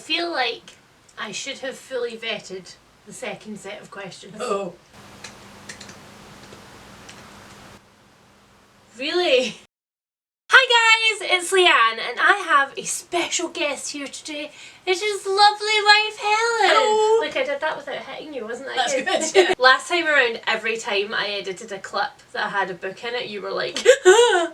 feel like I should have fully vetted the second set of questions. Oh. Really? Hi guys, it's Leanne and I have a special guest here today. It is lovely wife Helen. Hello. Like I did that without hitting you, wasn't that That's good? good, yeah. Last time around, every time I edited a clip that had a book in it, you were like,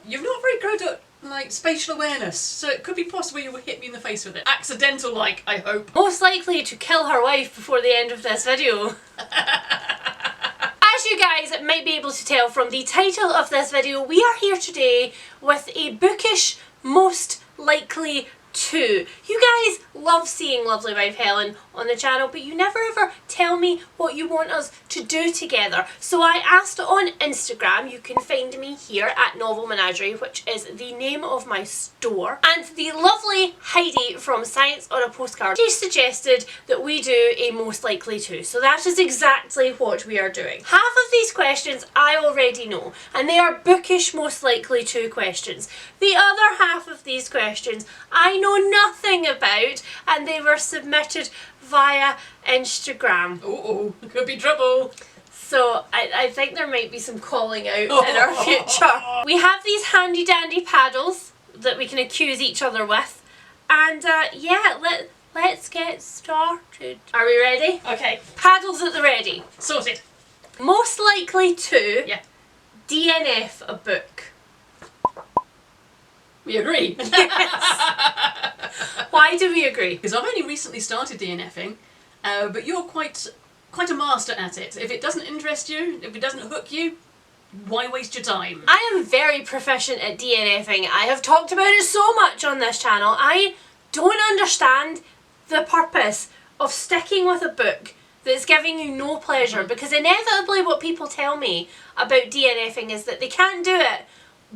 You're not very good at, like, spatial awareness, so it could be possible you will hit me in the face with it. Accidental, like, I hope. most likely to kill her wife before the end of this video. As you guys might be able to tell from the title of this video, we are here today with a bookish most likely to. You guys love seeing lovely wife Helen on the channel, but you never ever tell me what you want us to do together. So I asked on Instagram, you can find me here at Novel Menagerie, which is the name of my store, and the lovely Heidi from Science on a Postcard, she suggested that we do a most likely to. So that is exactly what we are doing. Half of these questions I already know, and they are bookish most likely to questions. The other half of these questions I know nothing about, and they were submitted via Instagram. Oh, could be trouble. So I think there might be some calling out in our future. We have these handy dandy paddles that we can accuse each other with, and yeah, let's get started. Are we ready? Okay. Paddles at the ready. Sorted. Most likely to Yeah. DNF a book. We agree. Why do we agree? Because I've only recently started DNFing, but you're quite a master at it. If it doesn't interest you, if it doesn't hook you, why waste your time? I am very proficient at DNFing. I have talked about it so much on this channel. I don't understand the purpose of sticking with a book that's giving you no pleasure, because inevitably what people tell me about DNFing is that they can't do it,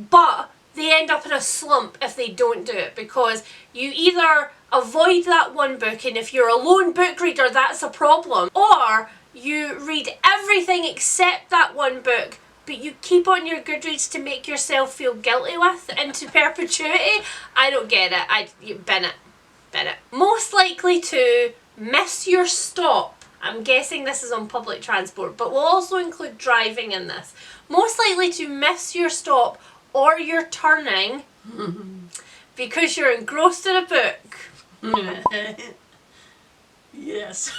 but they end up in a slump if they don't do it, because you either avoid that one book, and if you're a lone book reader that's a problem, or you read everything except that one book but you keep on your Goodreads to make yourself feel guilty with into perpetuity. I don't get it. Bin it. Most likely to miss your stop. I'm guessing this is on public transport, but we'll also include driving in this. Most likely to miss your stop or your turning because you're engrossed in a book. Yes.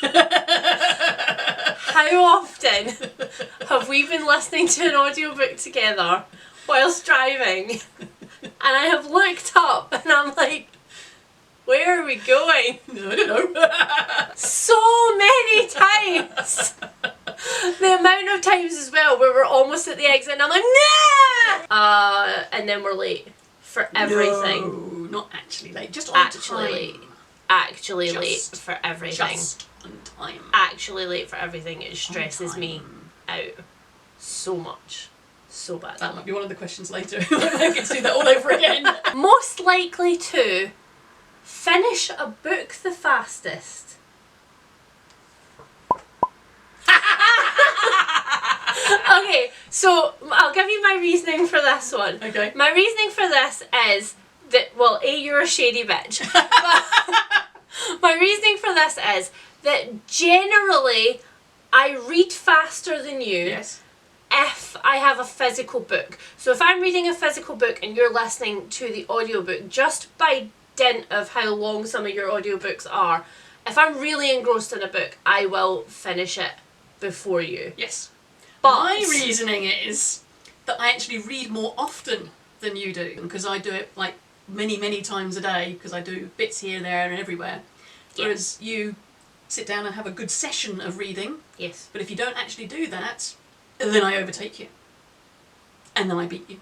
How often have we been listening to an audiobook together whilst driving, and I have looked up and I'm like, where are we going? I don't know. So many times. The amount of times as well where we're almost at the exit and I'm like, nah! And then we're late for everything. No, not actually late. Just on time. Late. Actually Just late for everything. Just on time. Actually late for everything. It stresses me out so much. So bad. That might be one of the questions later. I get to do that all over again. Most likely to finish a book the fastest. Okay, so I'll give you my reasoning for this one. Okay. My reasoning for this is that, well, A, you're a shady bitch. But my reasoning for this is that generally I read faster than you. Yes. If I have a physical book. So if I'm reading a physical book and you're listening to the audiobook, just by dint of how long some of your audiobooks are, if I'm really engrossed in a book, I will finish it before you. Yes. But my reasoning is that I actually read more often than you do, because I do it like many times a day, because I do bits here, there and everywhere. Whereas you sit down and have a good session of reading. Yes. But if you don't actually do that, then I overtake you. And then I beat you.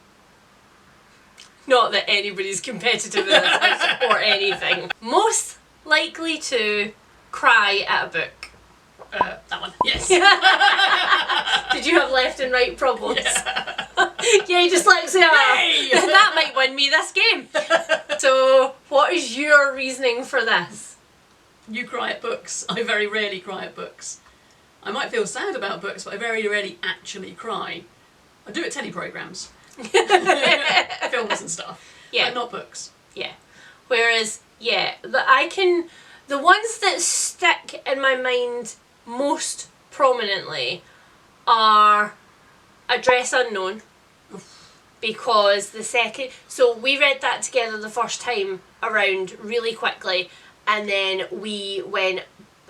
Not that anybody's competitive in this house or anything. Most likely to cry at a book. That one. Yes. Did you have left and right problems? Yeah. Yay, dyslexia! Yay! That might win me this game. So, what is your reasoning for this? You cry at books. I very rarely cry at books. I might feel sad about books, but I very rarely actually cry. I do at teleprograms. Films and stuff. Yeah. But not books. Yeah. Whereas, yeah, I can The ones that stick in my mind most prominently are Address Unknown, because the second... So we read that together the first time around really quickly, and then we went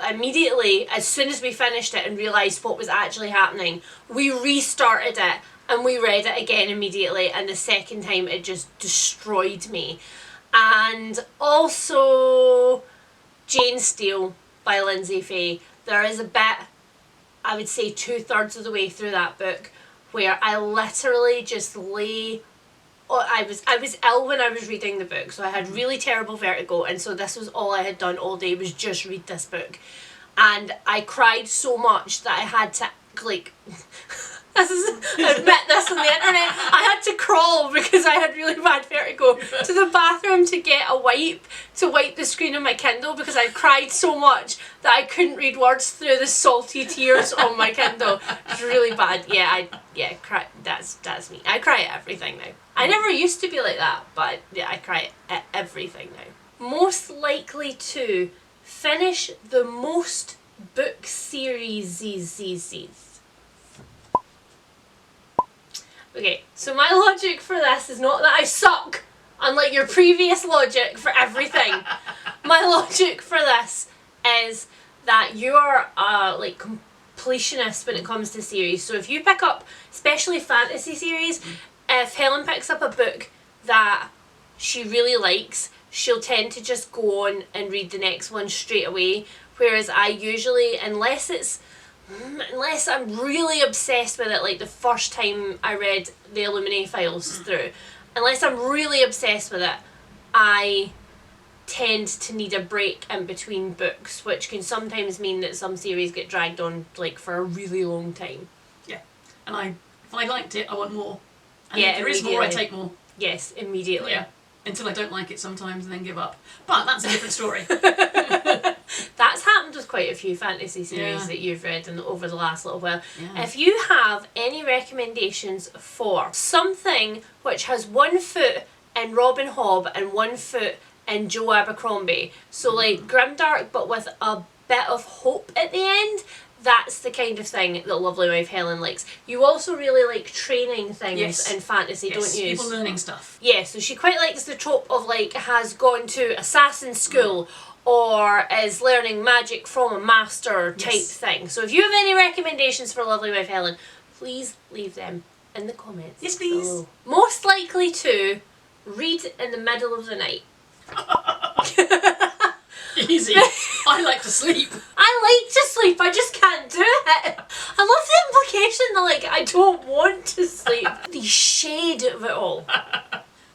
immediately, as soon as we finished it and realised what was actually happening, we restarted it and we read it again immediately, and the second time it just destroyed me. And also Jane Steele by Lindsay Fay. There is a bit, I would say 2/3 of the way through that book, where I literally just lay... I was ill when I was reading the book, so I had really terrible vertigo, and so this was all I had done all day, was just read this book. And I cried so much that I had to, like... I admit this on the internet. I had to crawl because I had really bad vertigo to the bathroom to get a wipe to wipe the screen of my Kindle, because I cried so much that I couldn't read words through the salty tears on my Kindle. It's really bad. Yeah, cry. That's me. I cry at everything now. I never used to be like that, but yeah, I cry at everything now. Most likely to finish the most book series. Okay, so my logic for this is not that I suck, unlike your previous logic for everything. My logic for this is that you're like completionist when it comes to series. So if you pick up, especially fantasy series, if Helen picks up a book that she really likes, she'll tend to just go on and read the next one straight away. Whereas I usually, unless I'm really obsessed with it, like the first time I read the Illuminae files through, unless I'm really obsessed with it, I tend to need a break in between books, which can sometimes mean that some series get dragged on like for a really long time. Yeah, and if I liked it, I want more. And yeah, if there is more, I take more. Yes, immediately. Yeah, until I don't like it sometimes and then give up. But that's a different story. That's happened with quite a few fantasy series that you've read over the last little while. Yeah. If you have any recommendations for something which has one foot in Robin Hobb and one foot in Joe Abercrombie, so like grimdark but with a bit of hope at the end, that's the kind of thing that Lovely Wife Helen likes. You also really like training things in fantasy, don't you? People learning stuff. Yeah, so she quite likes the trope of like has gone to assassin school or is learning magic from a master type thing. So if you have any recommendations for Lovely Wife Helen, please leave them in the comments. Yes, please. Below. Most likely to read in the middle of the night. Easy. I like to sleep. I like to sleep, I just can't do it. I love the implication that like I don't want to sleep. The shade of it all.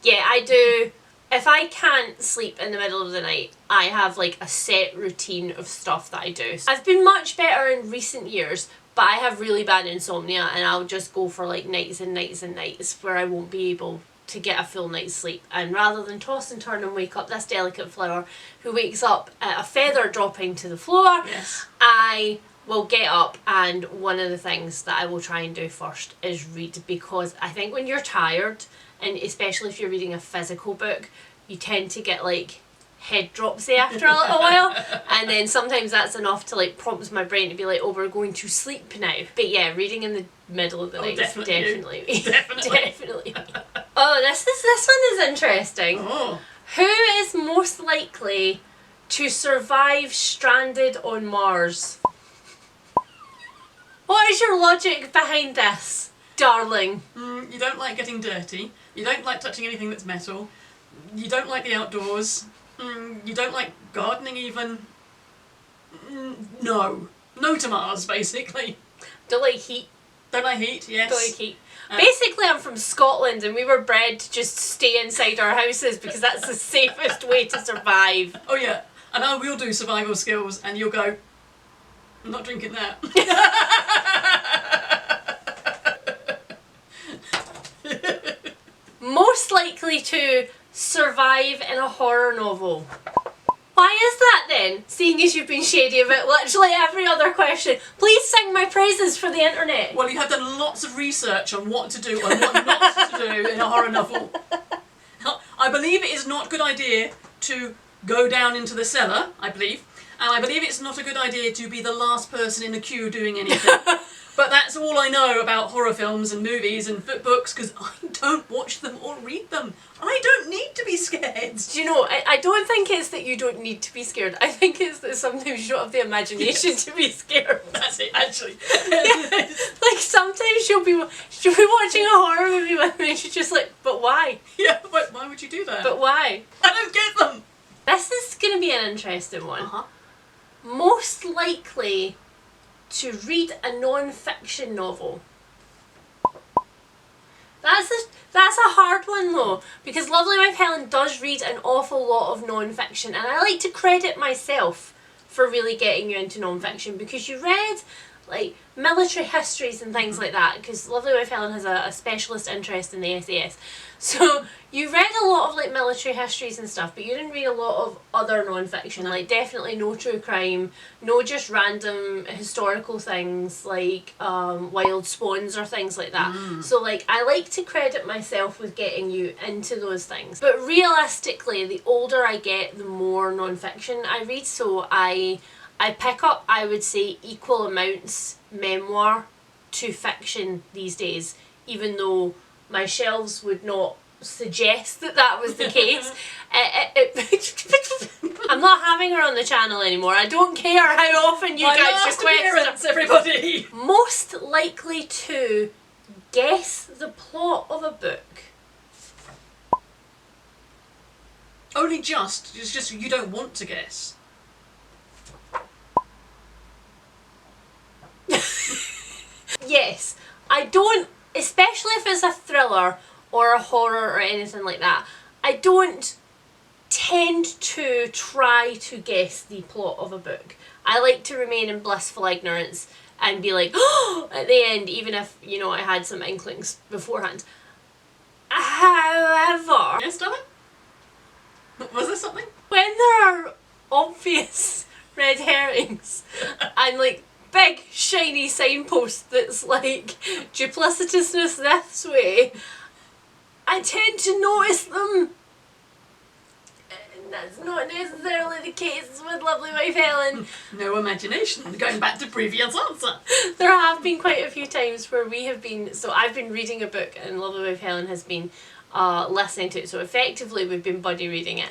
Yeah, I do. If I can't sleep in the middle of the night, I have like a set routine of stuff that I do. I've been much better in recent years, but I have really bad insomnia, and I'll just go for like nights and nights and nights where I won't be able to get a full night's sleep. And rather than toss and turn and wake up this delicate flower who wakes up at a feather dropping to the floor, I will get up, and one of the things that I will try and do first is read, because I think when you're tired, and especially if you're reading a physical book, you tend to get like head dropsy after a little while, and then sometimes that's enough to like prompt my brain to be like, oh, we're going to sleep now. But yeah, reading in the middle of the night is definitely me. Definitely. Oh, this one is interesting. Oh. Who is most likely to survive stranded on Mars? What is your logic behind this, darling? You don't like getting dirty. You don't like touching anything that's metal. You don't like the outdoors. You don't like gardening even. No. No to Mars, basically. Don't like heat. Don't like heat, yes. Don't like heat. Basically, I'm from Scotland and we were bred to just stay inside our houses because that's the safest way to survive. Oh yeah, and I will do survival skills and you'll go, I'm not drinking that. Most likely to survive in a horror novel. Why is that then, seeing as you've been shady about literally every other question? Please sing my praises for the internet. Well, you have done lots of research on what to do and what not to do in a horror novel. I believe it is not a good idea to go down into the cellar, I believe, And I believe it's not a good idea to be the last person in the queue doing anything. But that's all I know about horror films and movies and books, because I don't watch them or read them. I don't need to be scared. Do you know, I don't think it's that you don't need to be scared. I think it's that sometimes you don't have the imagination to be scared. That's it, actually. Yeah. Like, sometimes she'll be watching a horror movie with me and she's just like, but why? Yeah, but why would you do that? But why? I don't get them. This is going to be an interesting one. Uh-huh. Most likely to read a non-fiction novel. That's a hard one though, because Lovely Wife Helen does read an awful lot of non-fiction, and I like to credit myself for really getting you into non-fiction, because you read like military histories and things like that, because Lovely Wife Helen has a specialist interest in the SAS. So you read a lot of like military histories and stuff, but you didn't read a lot of other non-fiction, like definitely no true crime, no just random historical things like Wild Swans or things like that. So like I like to credit myself with getting you into those things. But realistically, the older I get, the more non-fiction I read, so I pick up, I would say, equal amounts memoir to fiction these days, even though my shelves would not suggest that that was the case. I'm not having her on the channel anymore. I don't care how often you guys request her. Everybody. Most likely to guess the plot of a book. Only just. It's just you don't want to guess. Yes, I don't, especially if it's a thriller or a horror or anything like that, I don't tend to try to guess the plot of a book. I like to remain in blissful ignorance and be like, oh, at the end, even if, you know, I had some inklings beforehand. However, Yes, darling? Was there something? when there are obvious red herrings and like big shiny signpost that's like duplicitousness this way, I tend to notice them. And that's not necessarily the case with Lovely Wife Helen. No imagination. Going back to previous answer. There have been quite a few times where we have been, so I've been reading a book and Lovely Wife Helen has been listening to it, so effectively we've been buddy reading it.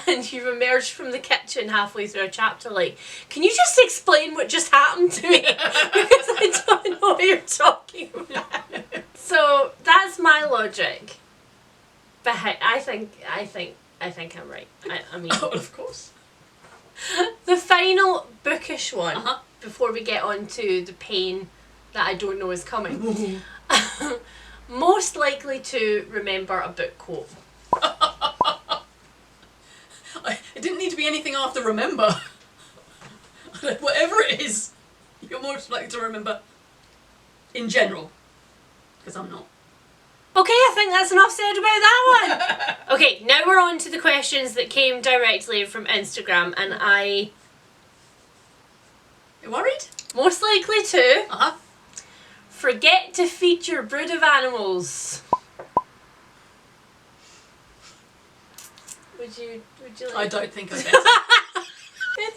And you've emerged from the kitchen halfway through a chapter like, can you just explain what just happened to me? Because I don't know what you're talking about. So that's my logic. But I think I'm right. I mean, Oh, of course. the final bookish one, before we get on to the pain that I don't know is coming. Most likely to remember a book quote. It didn't need to be anything after remember. Whatever it is, you're most likely to remember in general. Because I'm not. Okay, I think that's enough said about that one. Okay, now we're on to the questions that came directly from Instagram, and I... You worried? Most likely to Uh-huh. forget to feed your brood of animals. Would you like... I don't think I better.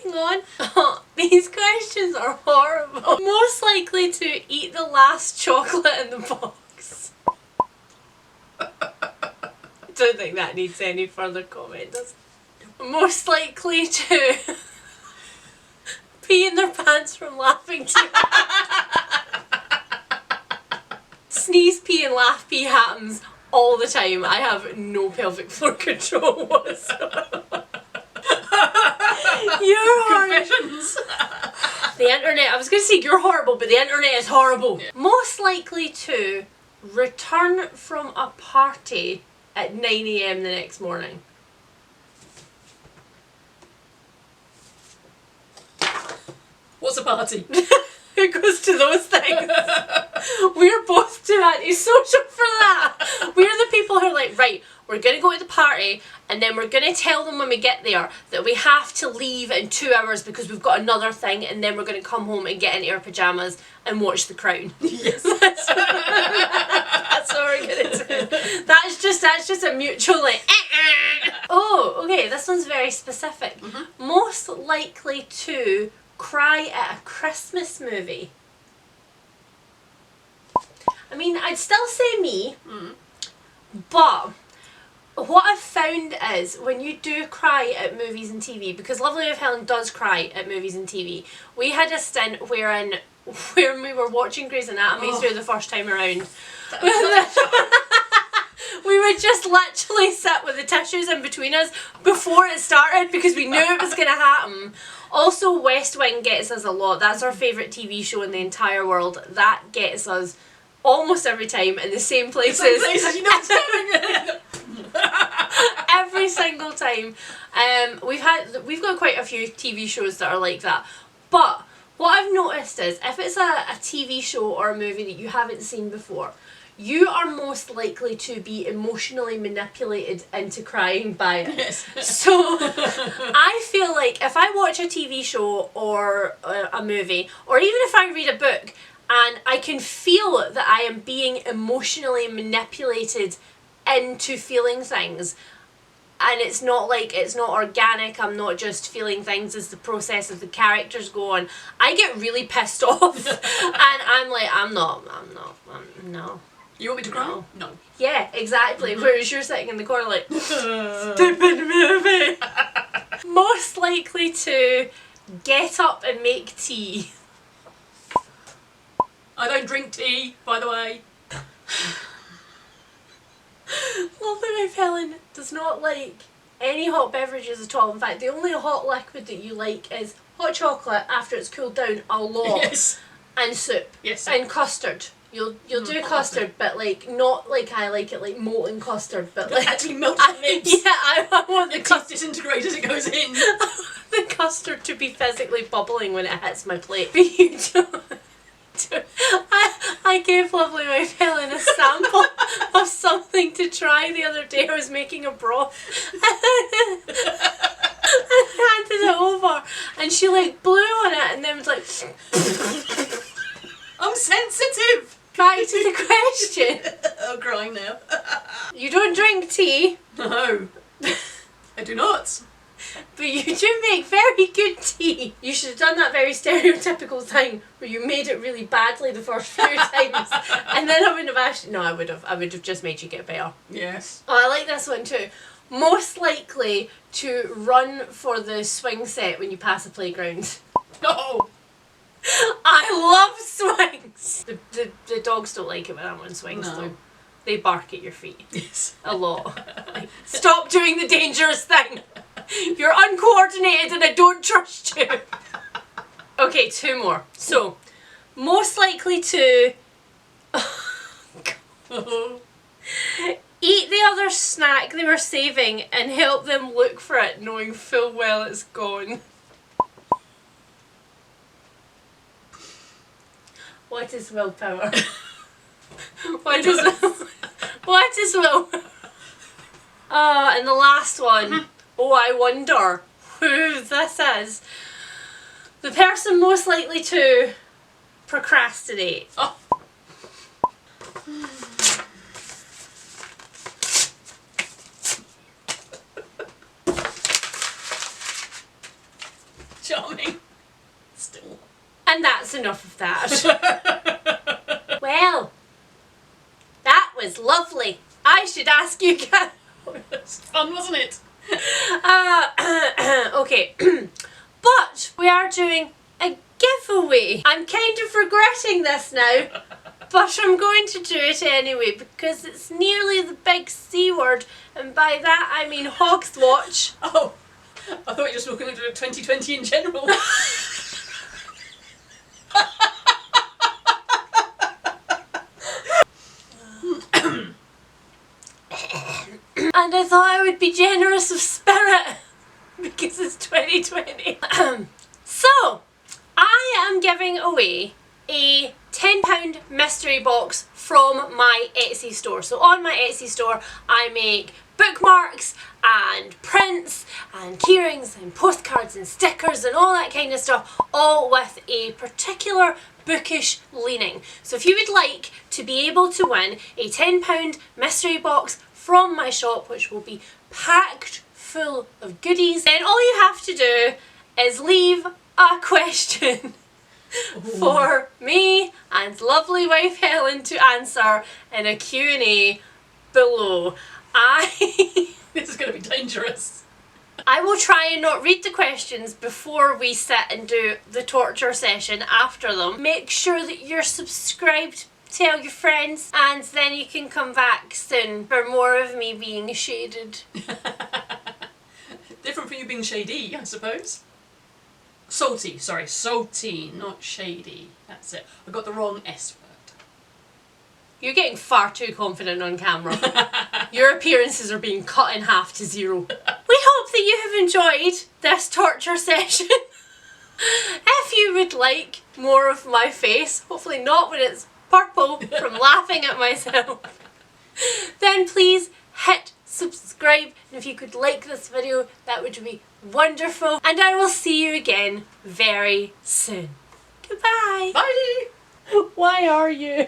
Moving on. Oh, these questions are horrible. Most likely to eat the last chocolate in the box. I don't think that needs any further comment, does it? Most likely to pee in their pants from laughing too hard. Sneeze pee and laugh pee happens all the time. I have no pelvic floor control whatsoever. You're horrible. Confessions. The internet, I was going to say you're horrible, but the internet is horrible. Yeah. Most likely to return from a party at 9 AM the next morning. What's a party? Who goes to those things? We're both too antisocial for that. We're the people who are like, right, we're going to go to the party and then we're going to tell them when we get there that we have to leave in 2 hours because we've got another thing, and then we're going to come home and get into our pyjamas and watch The Crown. Yes. That's what we're gonna do. That's just a mutual like. Oh, okay. This one's very specific. Most likely to cry at a Christmas movie. I mean, I'd still say me, but what I've found is when you do cry at movies and TV, because Lovely Wife Helen does cry at movies and TV. We had a stint when we were watching Grey's Anatomy through the first time around. We would just literally sit with the tissues in between us before it started because we knew it was going to happen. Also, West Wing gets us a lot. That's our favourite TV show in the entire world. That gets us almost every time in the same places. You know Every single time. We've got quite a few TV shows that are like that. But what I've noticed is if it's a TV show or a movie that you haven't seen before, you are most likely to be emotionally manipulated into crying by it. Yes. So I feel like if I watch a TV show or a movie, or even if I read a book, and I can feel that I am being emotionally manipulated into feeling things, and it's not organic, I'm not just feeling things as the process of the characters go on, I get really pissed off. And I'm like, no. You want me to cry? No. Yeah, exactly. Whereas you're sitting in the corner like, stupid movie. Most likely to get up and make tea. I don't drink tea, by the way. Lovely Wife Helen does not like any hot beverages at all. In fact, the only hot liquid that you like is hot chocolate after it's cooled down a lot. Yes. And soup. Yes. And custard. You'll do custard, but like not like I like it, like molten custard, but like actually melts your lips. Yeah, I want the custard disintegrate as it goes in. the custard to be physically bubbling when it hits my plate. But you don't. I gave Lovely Wife Helen a sample of something to try the other day. I was making a broth and handed it over, and she like blew on it and then was like, I'm sensitive. back to the question. I'm crying now. You don't drink tea. No, I do not. But you do make very good tea. You should have done that very stereotypical thing where you made it really badly the first few times, and then I wouldn't have asked. No, I would have just made you get better. Yes. Oh, I like this one too. Most likely to run for the swing set when you pass a playground. No. I love swings. The dogs don't like it when I'm on swings No. though. They bark at your feet. Yes. A lot. Like, stop doing the dangerous thing. You're uncoordinated and I don't trust you. Okay, 2 more. So, most likely to eat the other snack they were saving and help them look for it knowing full well it's gone. What is willpower? What is willpower? And the last one. Oh, I wonder who this is. The person most likely to procrastinate. Oh. Charming. Still. And that's enough of that. Well, that was lovely. I should ask you guys. It was fun, wasn't it? Okay. But we are doing a giveaway. I'm kind of regretting this now, but I'm going to do it anyway because it's nearly the big C word, and by that I mean Hogswatch. Oh, I thought you were just looking at 2020 in general. And I thought I would be generous of spirit because it's 2020. So, I am giving away a £10 mystery box from my Etsy store. So on my Etsy store I make bookmarks and prints and keyrings and postcards and stickers and all that kind of stuff, all with a particular bookish leaning. So if you would like to be able to win a £10 mystery box from my shop, which will be packed full of goodies, then all you have to do is leave a question for me and lovely wife Helen to answer in a Q&A below. This is going to be dangerous. I will try and not read the questions before we sit and do the torture session after them. Make sure that you're subscribed, tell your friends, and then you can come back soon for more of me being shaded. Different from you being shady, I suppose. Salty, sorry, salty, not shady. That's it. I got the wrong S word. You're getting far too confident on camera. Your appearances are being cut in half to 0. We hope that you have enjoyed this torture session. If you would like more of my face, hopefully not when it's purple from laughing at myself, then please hit subscribe, and if you could like this video, that would be wonderful, and I will see you again very soon. Goodbye. Bye. Why are you?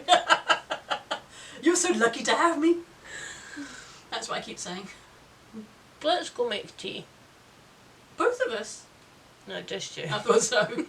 You're so lucky to have me. That's what I keep saying. Let's go make tea. Both of us? No, just you. I thought so.